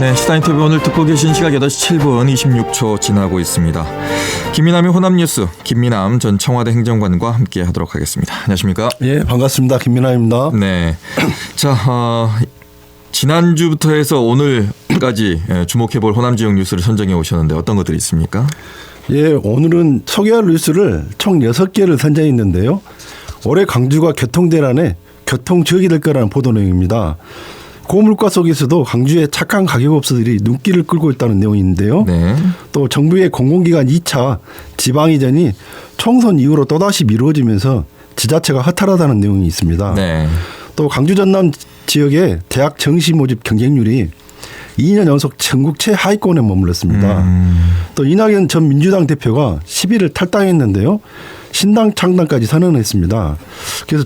네, 시사 인터뷰 오늘 듣고 계신 시각 8시 7분 26초 지나고 있습니다. 김미남의 호남뉴스 김미남 전 청와대 행정관과 함께 하도록 하겠습니다. 안녕하십니까? 예, 반갑습니다. 김미남입니다. 네, 자 지난주부터 해서 오늘까지 주목해볼 호남 지역 뉴스를 선정해 오셨는데 어떤 것들이 있습니까? 예, 오늘은 소개할 뉴스를 총 6개를 선정했는데요. 올해 광주가 교통대란의 교통지역이 될 거라는 보도 내용입니다. 고물가 속에서도 광주의 착한 가격업소들이 눈길을 끌고 있다는 내용인데요. 네. 또 정부의 공공기관 2차 지방이전이 총선 이후로 또다시 미루어지면서 지자체가 허탈하다는 내용이 있습니다. 네. 또 광주 전남 지역의 대학 정시 모집 경쟁률이 2년 연속 전국 최하위권에 머물렀습니다. 또 이낙연 전 민주당 대표가 10일을 탈당했는데요. 신당 창당까지 선언했습니다. 그래서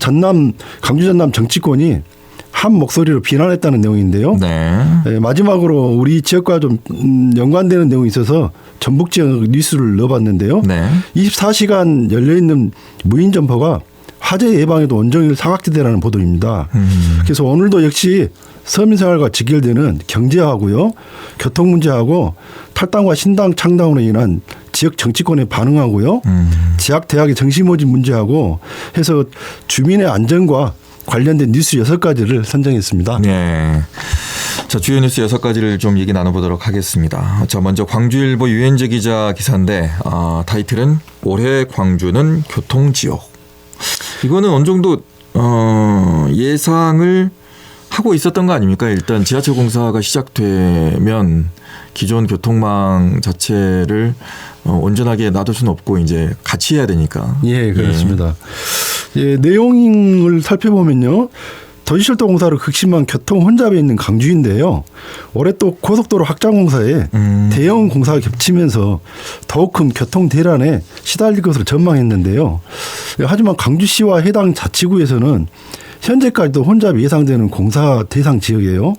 광주 전남 정치권이 한 목소리로 비난했다는 내용인데요. 네. 네, 마지막으로 우리 지역과 좀 연관되는 내용이 있어서 전북 지역 뉴스를 넣어봤는데요. 네. 24시간 열려있는 무인 점퍼가 화재 예방에도 온종일 사각지대라는 보도입니다. 그래서 오늘도 역시 서민생활과 직결되는 경제하고요, 교통 문제하고 탈당과 신당 창당으로 인한 지역 정치권에 반응하고요, 지역 대학의 정시 모집 문제하고 해서 주민의 안전과 관련된 뉴스 6가지를 선정했습니다. 네. 자, 주요 뉴스 6가지를 좀 얘기 나눠보도록 하겠습니다. 자, 먼저 광주일보 유현재 기자 기사인데 타이틀은 올해 광주는 교통지옥. 이거는 어느 정도 예상을 하고 있었던 거 아닙니까? 일단 지하철 공사가 시작되면 기존 교통망 자체를 온전하게 놔둘 수는 없고 이제 같이 해야 되니까. 예, 그렇습니다. 예, 내용을 살펴보면요. 도시철도 공사를 극심한 교통 혼잡에 있는 광주인데요. 올해 또 고속도로 확장 공사에 대형 공사가 겹치면서 더욱 큰 교통 대란에 시달릴 것으로 전망했는데요. 하지만 광주시와 해당 자치구에서는 현재까지도 혼잡이 예상되는 공사 대상 지역이에요.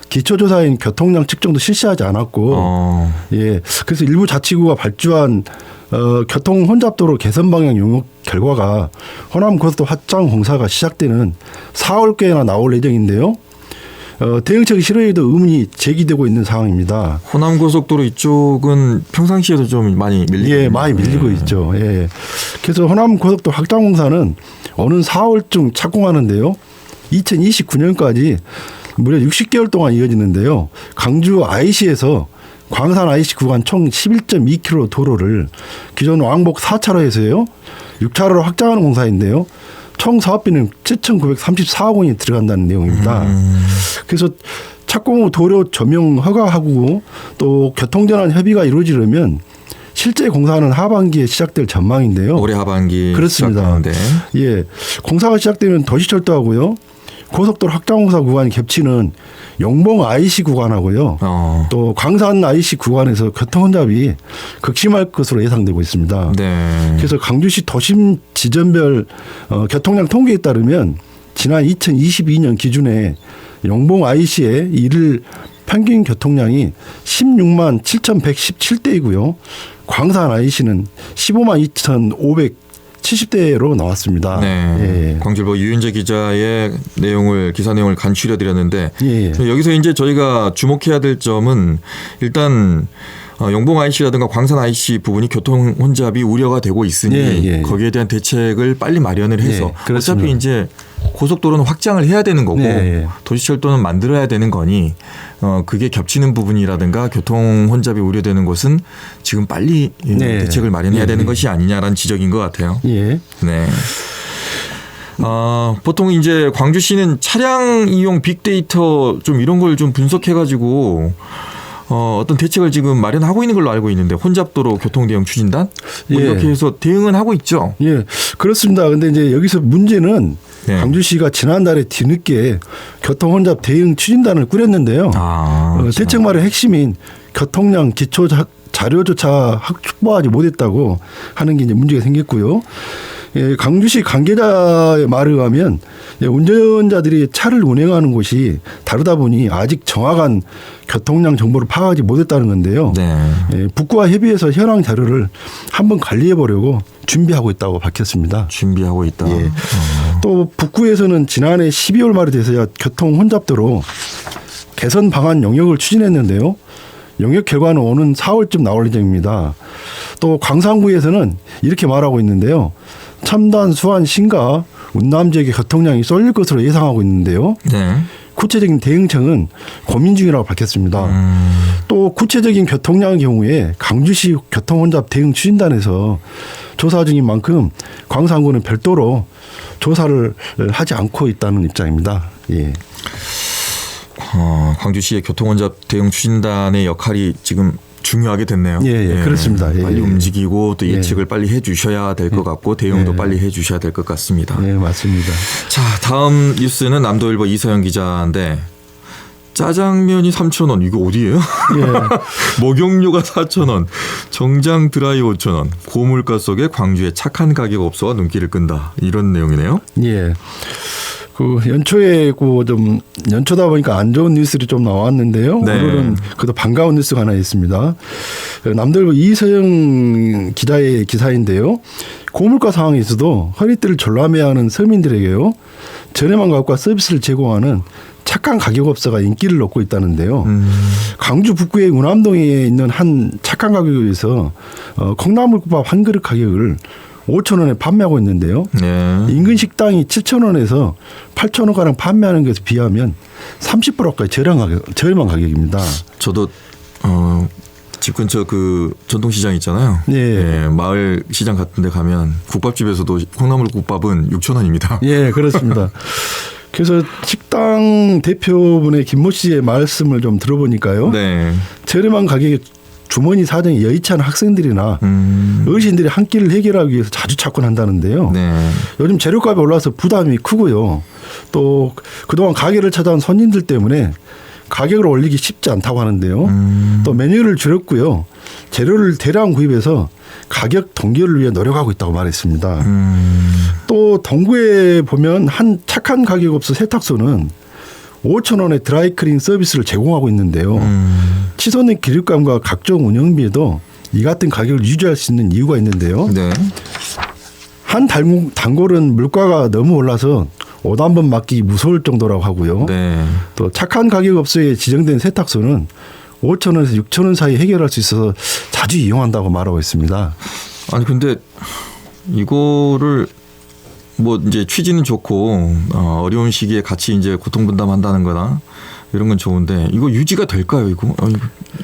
기초조사인 교통량 측정도 실시하지 않았고, 예, 그래서 일부 자치구가 발주한 교통 혼잡도로 개선 방향 용역 결과가 호남 고속도로 확장 공사가 시작되는 4월께나 나올 예정인데요. 대응책이 실효에도 의문이 제기되고 있는 상황입니다. 호남 고속도로 이쪽은 평상시에도 좀 많이 밀리고 예, 많이 밀리고 있죠. 예. 그래서 호남 고속도로 확장 공사는 오는 4월쯤 착공하는데요. 2029년까지 무려 60개월 동안 이어지는데요. 광주 IC에서 광산 IC 구간 총 11.2km 도로를 기존 왕복 4차로에서요 6차로로 확장하는 공사인데요. 총 사업비는 7,934억 원이 들어간다는 내용입니다. 그래서 착공 후 도로 조명 허가하고 또 교통전환 협의가 이루어지려면 실제 공사는 하반기에 시작될 전망인데요. 올해 하반기 그렇습니다. 시작하는데. 예, 공사가 시작되면 도시철도하고요. 고속도로 확장공사 구간이 겹치는 용봉 IC 구간하고요. 또 광산 IC 구간에서 교통 혼잡이 극심할 것으로 예상되고 있습니다. 네. 그래서 광주시 도심 지점별 교통량 통계에 따르면 지난 2022년 기준에 용봉 IC의 일일 평균 교통량이 16만 7,117대이고요. 광산 IC는 15만 2,570대로 나왔습니다. 네. 예. 광주일보 유윤재 기자의 기사 내용을 간추려 드렸는데 예. 여기서 이제 저희가 주목해야 될 점은 일단 용봉 IC라든가 광산 IC 부분이 교통 혼잡이 우려가 되고 있으니 거기에 대한 대책을 빨리 마련을 해서 어차피 이제 고속도로는 확장을 해야 되는 거고 도시철도는 만들어야 되는 거니 그게 겹치는 부분이라든가 교통 혼잡이 우려되는 것은 지금 빨리 대책을 마련해야 되는 것이 아니냐라는 지적인 것 같아요. 네. 보통 이제 광주시는 차량 이용 빅데이터 좀 이런 걸 좀 분석해가지고 어떤 대책을 지금 마련하고 있는 걸로 알고 있는데 혼잡도로 교통대응 추진단 이렇게 해서 대응은 하고 있죠. 예, 그렇습니다. 그런데 이제 여기서 문제는 광주시가 지난달에 뒤늦게 교통혼잡 대응 추진단을 꾸렸는데요. 대책 마련 핵심인 교통량 기초 자료조차 확보하지 못했다고 하는 게 이제 문제가 생겼고요. 예, 광주시 관계자의 말에 의하면 운전자들이 차를 운행하는 곳이 다르다 보니 아직 정확한 교통량 정보를 파악하지 못했다는 건데요. 예, 북구와 협의해서 현황 자료를 한번 관리해 보려고 준비하고 있다고 밝혔습니다. 준비하고 있다. 예. 또 북구에서는 지난해 12월 말이 돼서야 교통 혼잡도로 개선 방안 영역을 추진했는데요. 영역 결과는 오는 4월쯤 나올 예정입니다. 또 광산구에서는 이렇게 말하고 있는데요. 첨단 수완 신가 운남 지역의 교통량이 쏠릴 것으로 예상하고 있는데요. 네. 구체적인 대응책은 고민 중이라고 밝혔습니다. 또 구체적인 교통량의 경우에 강주시 교통혼잡 대응 추진단에서 조사 중인 만큼 광산구는 별도로 조사를 하지 않고 있다는 입장입니다. 예. 광주시의 교통혼잡 대응 추진단의 역할이 지금 중요하게 됐네요. 예, 그렇습니다. 예. 빨리 움직이고 또 예측을 빨리 해 주셔야 될 것 같고 대응도 빨리 해 주셔야 될 것 같습니다. 네, 맞습니다. 자, 다음 뉴스는 남도일보 이서영 기자인데 짜장면이 3,000원 이거 어디예요? 예. 목욕료가 4,000원, 정장 드라이 5,000원, 고물가 속에 광주의 착한 가격 업소가 눈길을 끈다 이런 내용이네요. 예. 그 연초에 좀 연초다 보니까 안 좋은 뉴스들이 좀 나왔는데요. 네. 오늘은 그래도 반가운 뉴스가 하나 있습니다. 남들보 이서영 기자의 기사인데요. 고물가 상황에서도 허리띠를 졸라매하는 서민들에게요. 저렴한 가격과 서비스를 제공하는 착한 가격업소가 인기를 얻고 있다는데요. 광주 북구의 운암동에 있는 한 착한 가격에서 콩나물국밥 한 그릇 가격을 5,000원에 판매하고 있는데요. 네. 인근 식당이 7,000원에서 8,000원가량 판매하는 것에 비하면 30%까지 저렴한 가격입니다. 저도 집 근처 그 전통시장 있잖아요. 예. 마을 시장 같은 데 가면 국밥집에서도 콩나물국밥은 6,000원입니다. 예, 그렇습니다. 그래서 식당 대표분의 김모 씨의 말씀을 좀 들어보니까요. 네. 저렴한 가격에 주머니 사정이 여의치 않은 학생들이나 어르신들이 한 끼를 해결하기 위해서 자주 찾곤 한다는데요. 네. 요즘 재료값이 올라서 부담이 크고요. 또 그동안 가게를 찾아온 손님들 때문에 가격을 올리기 쉽지 않다고 하는데요. 또 메뉴를 줄였고요. 재료를 대량 구입해서 가격 동결을 위해 노력하고 있다고 말했습니다. 또 동구에 보면 한 착한 가격업소 세탁소는 5,000원의 드라이클린 서비스를 제공하고 있는데요. 치솟는 기름감과 각종 운영비에도 이 같은 가격을 유지할 수 있는 이유가 있는데요. 네. 한 단골은 물가가 너무 올라서 옷 한 번 맡기기 무서울 정도라고 하고요. 네. 또 착한 가격업소에 지정된 세탁소는 5,000원에서 6,000원 사이 해결할 수 있어서 자주 이용한다고 말하고 있습니다. 아니 근데 이거를 뭐 이제 취지는 좋고 어려운 시기에 같이 이제 고통 분담한다는 거나 이런 건 좋은데 이거 유지가 될까요? 이거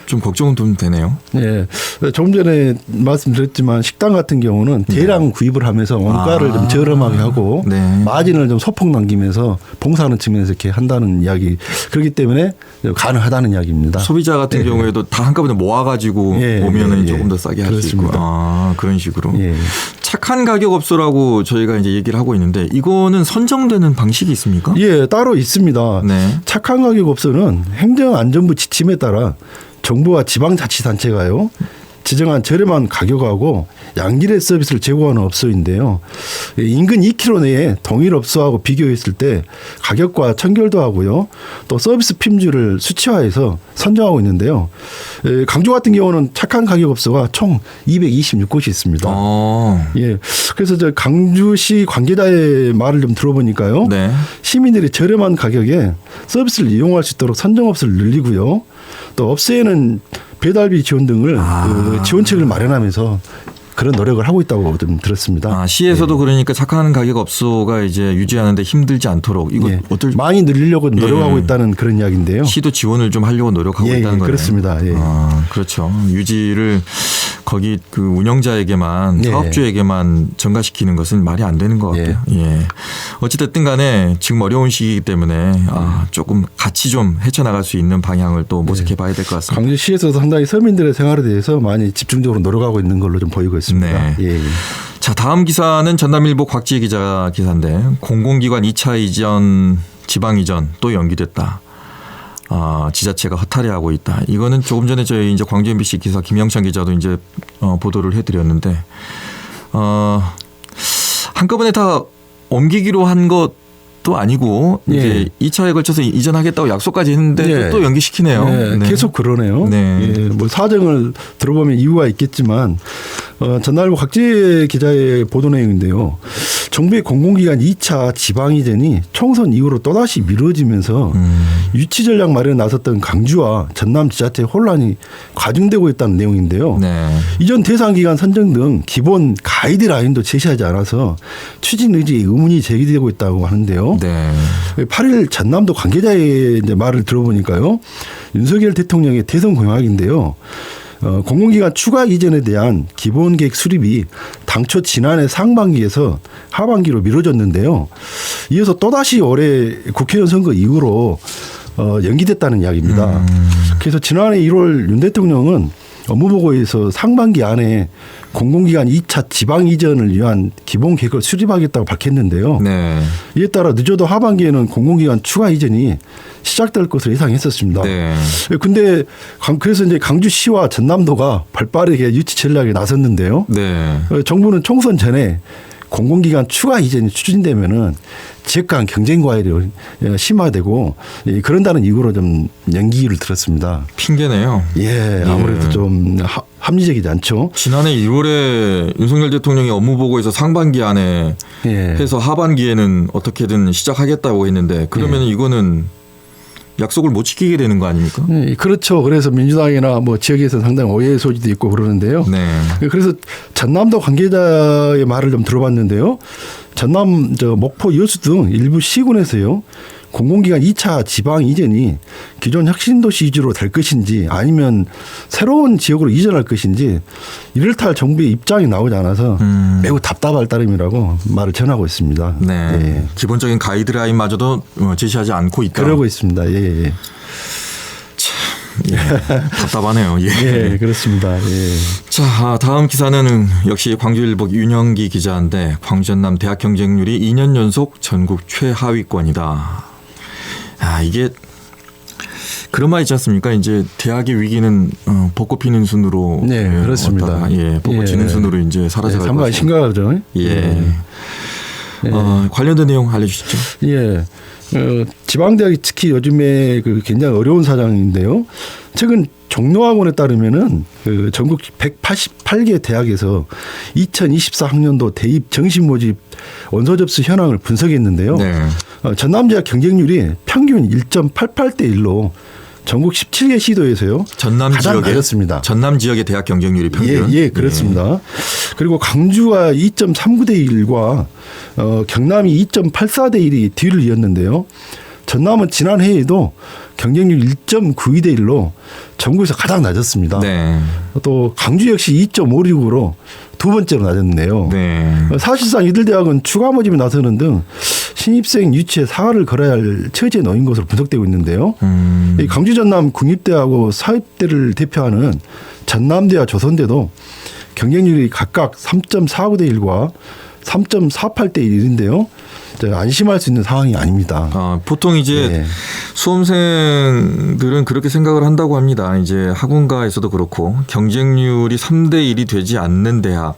좀 걱정은 좀 되네요. 네, 조금 전에 말씀드렸지만 식당 같은 경우는 대량 구입을 하면서 원가를 좀 저렴하게 하고 네. 마진을 좀 소폭 남기면서 봉사하는 측면에서 이렇게 한다는 이야기. 그렇기 때문에 가능하다는 이야기입니다. 소비자 같은 경우에도 다 한꺼번에 모아가지고 오면은 조금 더 싸게 할 수 있고 그런 식으로. 착한 가격 업소라고 저희가 이제 얘기를 하고 있는데 이거는 선정되는 방식이 있습니까? 예, 따로 있습니다. 네. 착한 가격 업소는 행정안전부 지침에 따라 정부와 지방자치단체가요 지정한 저렴한 가격하고 양질의 서비스를 제공하는 업소인데요. 인근 2km 내에 동일 업소하고 비교했을 때 가격과 청결도 하고요. 또 서비스 품질을 수치화해서 선정하고 있는데요. 강주 같은 경우는 착한 가격 업소가 총 226곳이 있습니다. 예. 그래서 저 강주시 관계자의 말을 좀 들어보니까요. 네. 시민들이 저렴한 가격에 서비스를 이용할 수 있도록 선정업소를 늘리고요. 또 업소에는 배달비 지원 등을 지원책을 마련하면서 그런 노력을 하고 있다고 좀 들었습니다. 시에서도 그러니까 착한 가격 업소가 이제 유지하는데 힘들지 않도록 이거 많이 늘리려고 노력하고 있다는 그런 이야기인데요. 시도 지원을 좀 하려고 노력하고 있다는 거예요. 그렇습니다. 그렇죠. 유지를 거기 그 운영자에게만 사업주에게만 전가시키는 것은 말이 안 되는 것 같아요. 어찌됐든 간에 지금 어려운 시기이기 때문에 조금 같이 좀 헤쳐나갈 수 있는 방향을 또 모색해 봐야 될 것 같습니다. 강주시에서도 상당히 서민들의 생활에 대해서 많이 집중적으로 노력하고 있는 걸로 좀 보이고 있습니다. 자, 다음 기사는 전남일보 곽지혜 기자 기사인데 공공기관 2차 이전 지방 이전 또 연기됐다. 지자체가 허탈해하고 있다. 이거는 조금 전에 저희 이제 광주 MBC 기사 김영찬 기자도 이제 보도를 해드렸는데 한꺼번에 다 옮기기로 한 것도 아니고 이제 2차에 걸쳐서 이전하겠다고 약속까지 했는데 또 연기시키네요. 계속 그러네요. 뭐 사정을 들어보면 이유가 있겠지만 전날보 각재 기자의 보도 내용인데요. 정부의 공공기관 2차 지방이전이 총선 이후로 또다시 미뤄지면서 유치 전략 마련에 나섰던 강주와 전남 지자체 혼란이 가중되고 있다는 내용인데요. 네. 이전 대상 기간 선정 등 기본 가이드라인도 제시하지 않아서 추진 의지에 의문이 제기되고 있다고 하는데요. 네. 8일 전남도 관계자의 이제 말을 들어보니까요. 윤석열 대통령의 대선 공약인데요. 공공기관 추가 이전에 대한 기본계획 수립이 당초 지난해 상반기에서 하반기로 미뤄졌는데요. 이어서 또다시 올해 국회의원 선거 이후로 연기됐다는 이야기입니다. 그래서 지난해 1월 윤 대통령은 업무보고에서 상반기 안에 공공기관 2차 지방 이전을 위한 기본 계획을 수립하겠다고 밝혔는데요. 네. 이에 따라 늦어도 하반기에는 공공기관 추가 이전이 시작될 것으로 예상했었습니다. 그런데 그래서 이제 강주시와 전남도가 발빠르게 유치 전략에 나섰는데요. 네. 정부는 총선 전에 공공기관 추가 이전이 추진되면은 지역 간 경쟁 과열이 심화되고 그런다는 이유로 좀 연기를 들었습니다. 핑계네요. 예, 아무래도 좀 합리적이지 않죠. 지난해 1월에 윤석열 대통령이 업무보고에서 상반기 안에 해서 하반기에는 어떻게든 시작하겠다고 했는데 그러면 이거는 약속을 못 지키게 되는 거 아닙니까? 네, 그렇죠. 그래서 민주당이나 뭐 지역에서 상당히 오해의 소지도 있고 그러는데요. 네. 그래서 전남도 관계자의 말을 좀 들어봤는데요. 전남 목포 여수 등 일부 시군에서요. 공공기관 2차 지방 이전이 기존 혁신도시 위주로 될 것인지 아니면 새로운 지역으로 이전할 것인지 이를타 정부의 입장이 나오지 않아서 매우 답답할 따름이라고 말을 전하고 있습니다. 네. 예. 기본적인 가이드라인마저도 제시하지 않고 있다. 그러고 있습니다. 예. 예. 참, 답답하네요. 예. 예, 그렇습니다. 예. 자, 다음 기사는 역시 광주일보 윤영기 기자인데 광주 전남 대학 경쟁률이 2년 연속 전국 최하위권이다. 이게 그런 말 있지 않습니까? 이제 대학의 위기는 벚꽃 피는 순으로 그렇습니다. 벚꽃 지는 순으로 이제 사라져갈 상당히 심각하죠. 관련된 내용 알려주시죠. 지방대학이 특히 요즘에 굉장히 어려운 사정인데요. 최근 종로학원에 따르면은 전국 188개 대학에서 2024학년도 대입 정시 모집 원서 접수 현황을 분석했는데요. 전남대학 경쟁률이 평균 1.88대 1로 전국 17개 시도에서요. 가장 낮았습니다. 전남 지역의 대학 경쟁률이 평균. 예, 그렇습니다. 그리고 강주가 2.39대 1과 경남이 2.84대 1이 뒤를 이었는데요. 전남은 지난 해에도 경쟁률 1.92대 1로 전국에서 가장 낮았습니다. 또 강주 역시 2.56으로 두 번째로 낮았네요. 사실상 이들 대학은 추가 모집에 나서는 등 신입생 유치에 사활을 걸어야 할 처지에 놓인 것으로 분석되고 있는데요. 이 강주 전남 국립대하고 사립대를 대표하는 전남대와 조선대도 경쟁률이 각각 3.49대 1과 3.48대 1인데요. 안심할 수 있는 상황이 아닙니다. 보통 이제 수험생들은 그렇게 생각을 한다고 합니다. 이제 학원가에서도 그렇고 경쟁률이 3대 1이 되지 않는 대학.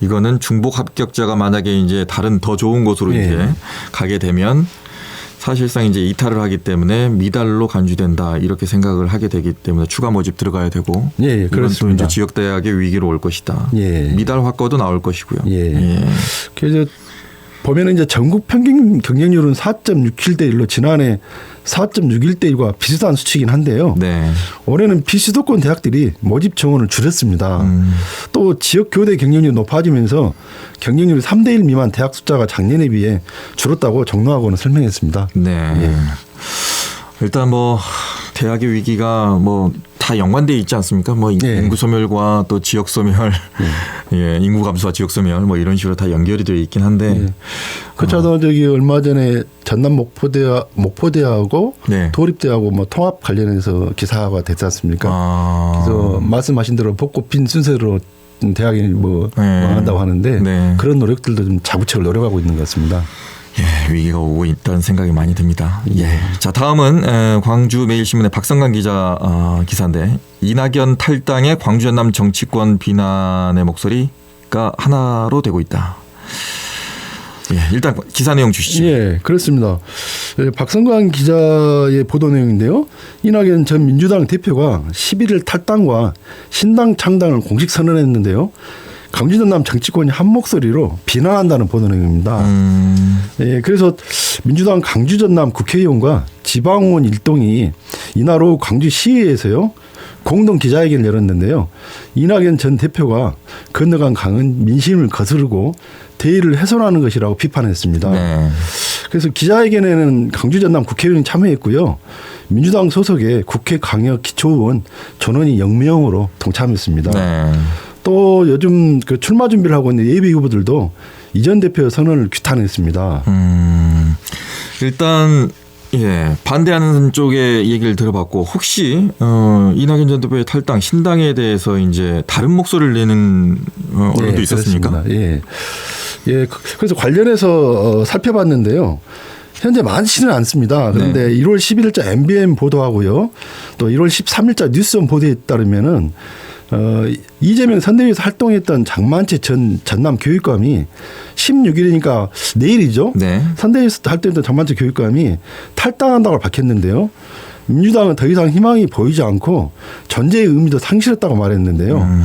이거는 중복 합격자가 만약에 이제 다른 더 좋은 곳으로 이제 가게 되면 사실상 이제 이탈을 하기 때문에 미달로 간주된다 이렇게 생각을 하게 되기 때문에 추가 모집 들어가야 되고 이건 또 이제 지역 대학의 위기로 올 것이다. 미달 확거도 나올 것이고요. 그래서 보면은 이제 전국 평균 경쟁률은 4.67대 1로 지난해 4.61대 1과 비슷한 수치이긴 한데요. 올해는 비수도권 대학들이 모집 정원을 줄였습니다. 또 지역 교대 경쟁률이 높아지면서 경쟁률이 3대 1 미만 대학 숫자가 작년에 비해 줄었다고 종로학원은 설명했습니다. 일단 뭐 대학의 위기가 뭐 다 연관되어 있지 않습니까? 뭐 인구 소멸과 또 지역 소멸, 인구 감소와 지역 소멸 뭐 이런 식으로 다 연결이 되어 있긴 한데. 그렇죠. 저기 얼마 전에 전남 목포대하고 도립대하고 뭐 통합 관련해서 기사가 됐지 않습니까? 그래서 말씀하신 대로 벚꽃 핀 순서로 대학이 뭐 망한다고 하는데 그런 노력들도 좀 자구책을 노력하고 있는 것 같습니다. 위기가 오고 있다는 생각이 많이 듭니다. 자, 다음은 광주 매일신문의 박성관 기자 기사인데 이낙연 탈당에 광주 전남 정치권 비난의 목소리가 하나로 되고 있다. 일단 기사 내용 주시죠. 그렇습니다. 박성관 기자의 보도 내용인데요. 이낙연 전 민주당 대표가 11일 탈당과 신당 창당을 공식 선언했는데요. 강주 전남 정치권이 한 목소리로 비난한다는 보도 내용입니다. 예, 그래서 민주당 강주 전남 국회의원과 지방의원 일동이 이날 오후 광주시의회에서요 공동 기자회견을 열었는데요. 이낙연 전 대표가 건너간 강은 민심을 거스르고 대의를 훼손하는 것이라고 비판했습니다. 네. 그래서 기자회견에는 강주 전남 국회의원이 참여했고요. 민주당 소속의 국회 강역 기초의원 전원이 영명으로 동참했습니다. 네. 또 요즘 그 출마 준비를 하고 있는 예비 후보들도 이 전 대표 선언을 규탄했습니다. 일단 반대하는 쪽의 얘기를 들어봤고 혹시 이낙연 전 대표의 탈당 신당에 대해서 이제 다른 목소리를 내는 언론도 있었습니까? 예. 예. 그래서 관련해서 살펴봤는데요. 현재 많지는 않습니다. 그런데 1월 11일자 MBN 보도하고요. 또 1월 13일자 뉴스원 보도에 따르면은 이재명 선대위에서 활동했던 장만채 전 전남 교육감이 16일이니까 내일이죠. 네. 선대위에서 활동했던 장만채 교육감이 탈당한다고 밝혔는데요. 민주당은 더 이상 희망이 보이지 않고 전제의 의미도 상실했다고 말했는데요.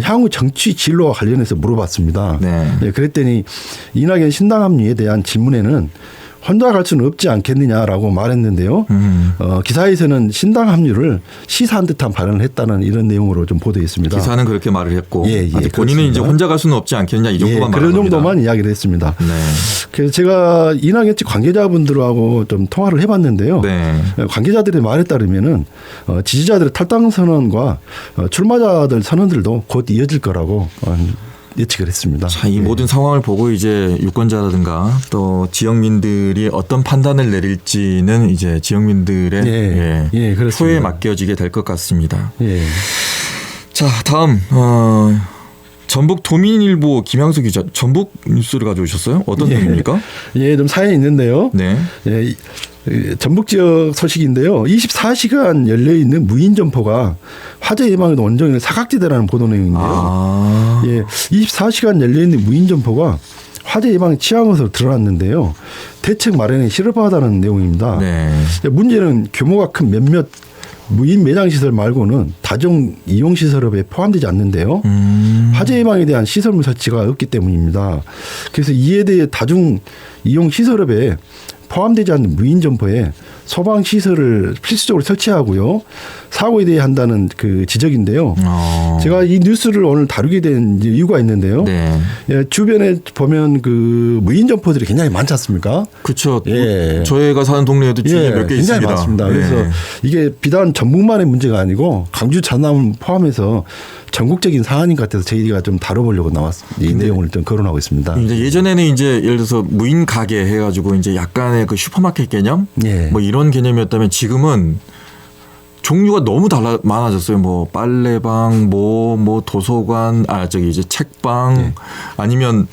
향후 정치 진로와 관련해서 물어봤습니다. 네, 그랬더니 이낙연 신당 합류에 대한 질문에는 혼자 갈 수는 없지 않겠느냐라고 말했는데요. 기사에서는 신당 합류를 시사한 듯한 발언을 했다는 이런 내용으로 좀 보도했습니다. 기사는 그렇게 말을 했고 본인은 그렇습니다. 이제 혼자 갈 수는 없지 않겠느냐 이 정도만 말한 그런 정도만 이야기를 했습니다. 네. 그래서 제가 이낙연 측 관계자분들하고 좀 통화를 해봤는데요. 네. 관계자들의 말에 따르면은 지지자들의 탈당 선언과 출마자들 선언들도 곧 이어질 거라고 예측을 했습니다. 자, 이 모든 상황을 보고 이제 유권자라든가 또 지역민들이 어떤 판단을 내릴지는 이제 지역민들의 표에 맡겨지게 될 것 같습니다. 자, 다음 전북 도민일보 김양수 기자 전북 뉴스를 가져오셨어요? 어떤 내용입니까? 좀 사연이 있는데요. 네. 전북 지역 소식인데요. 24시간 열려 있는 무인 점포가 화재 예방에도 원정의 사각지대라는 보도 내용인데요. 24시간 열려 있는 무인 점포가 화재 예방에 취한 것으로 드러났는데요. 대책 마련에 실업하다는 내용입니다. 네. 문제는 규모가 큰 몇몇 무인 매장 시설 말고는 다중 이용 시설업에 포함되지 않는데요. 화재 예방에 대한 시설물 설치가 없기 때문입니다. 그래서 이에 대해 다중 이용 시설업에 포함되지 않는 무인 점포에 소방 시설을 필수적으로 설치하고요. 사고에 대해 한다는 그 지적인데요. 제가 이 뉴스를 오늘 다루게 된 이유가 있는데요. 네. 주변에 보면 그 무인 점포들이 굉장히 많지 않습니까? 그렇죠. 저희가 사는 동네에도 주위에 몇 개 있습니다. 굉장히 많습니다. 그래서 이게 비단 전북만의 문제가 아니고 강주 전남을 포함해서 전국적인 사안인 것 같아서 저희가 좀 다뤄보려고 나왔습니다. 이 내용을 좀 거론하고 있습니다. 이제 예전에는 이제 예를 들어서 무인 가게 해가지고 이제 약간의 그 슈퍼마켓 개념 뭐 이런 개념이었다면 지금은 종류가 너무 많아졌어요. 뭐 빨래방, 뭐 도서관, 이제 책방 아니면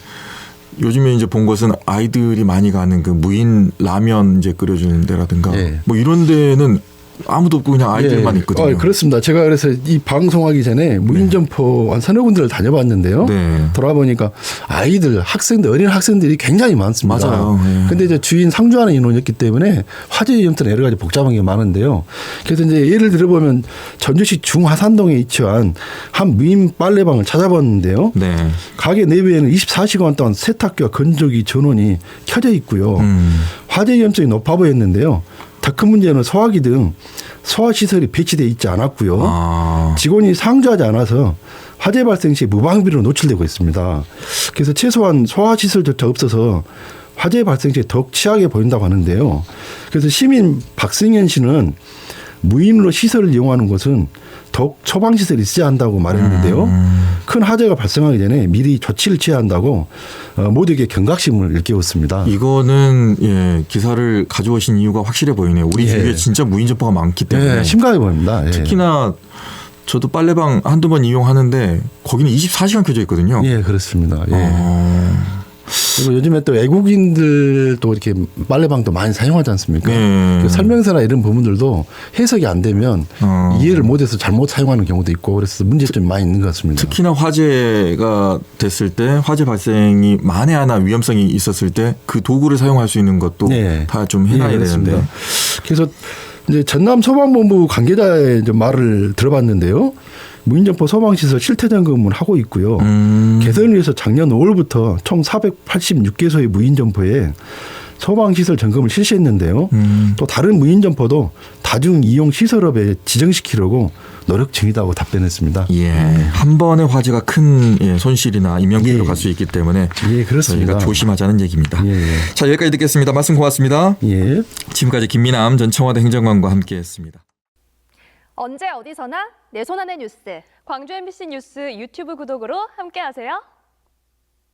요즘에 이제 본 것은 아이들이 많이 가는 그 무인 라면 이제 끓여주는 데라든가 뭐 이런 데는 아무도 없고 그냥 아이들만 있거든요. 그렇습니다. 제가 그래서 이 방송하기 전에 무인점포 한 서너 군데를 다녀봤는데요. 돌아보니까 아이들, 학생들, 어린 학생들이 굉장히 많습니다. 맞아요. 그런데 이제 주인 상주하는 인원이었기 때문에 화재 위험들은 여러 가지 복잡한 게 많은데요. 그래서 이제 예를 들어보면 전주시 중하산동에 위치한 한 무인 빨래방을 찾아봤는데요. 가게 내부에는 24시간 동안 세탁기와 건조기 전원이 켜져 있고요. 화재 위험성이 높아 보였는데요. 더 큰 문제는 소화기 등 소화시설이 배치되어 있지 않았고요. 직원이 상주하지 않아서 화재 발생 시 무방비로 노출되고 있습니다. 그래서 최소한 소화시설조차 없어서 화재 발생 시에 더욱 취약해 보인다고 하는데요. 그래서 시민 박승현 씨는 무인으로 시설을 이용하는 곳은 더욱 처방시설이 있어야 한다고 말했는데요. 큰 화재가 발생하기 전에 미리 조치를 취해야 한다고 모두에게 경각심을 일깨웠습니다. 이거는 기사를 가져오신 이유가 확실해 보이네요. 우리 주위에 진짜 무인 점포가 많기 때문에. 심각해 보입니다. 특히나 저도 빨래방 한두 번 이용하는데 거기는 24시간 켜져 있거든요. 그렇습니다. 그리고 요즘에 또 외국인들도 이렇게 빨래방도 많이 사용하지 않습니까? 설명서나 이런 부분들도 해석이 안 되면 이해를 못해서 잘못 사용하는 경우도 있고 그래서 문제점이 많이 있는 것 같습니다. 특히나 화재가 됐을 때 화재 발생이 만에 하나 위험성이 있었을 때 그 도구를 사용할 수 있는 것도 다 좀 해놔야 되는데. 그래서 이제 전남 소방본부 관계자의 이제 말을 들어봤는데요. 무인점포 소방시설 실태 점검을 하고 있고요. 개선을 위해서 작년 5월부터 총 486개소의 무인점포에 소방시설 점검을 실시했는데요. 또 다른 무인점포도 다중 이용 시설업에 지정시키려고 노력 중이다고 답변했습니다. 예, 한 번의 화재가 큰 손실이나 인명피해로 갈 수 있기 때문에 그렇습니다. 저희가 조심하자는 얘기입니다. 예. 자, 여기까지 듣겠습니다. 말씀 고맙습니다. 예. 지금까지 김민남 전 청와대 행정관과 함께했습니다. 언제 어디서나 내 손안의 뉴스. 광주 MBC 뉴스 유튜브 구독으로 함께하세요.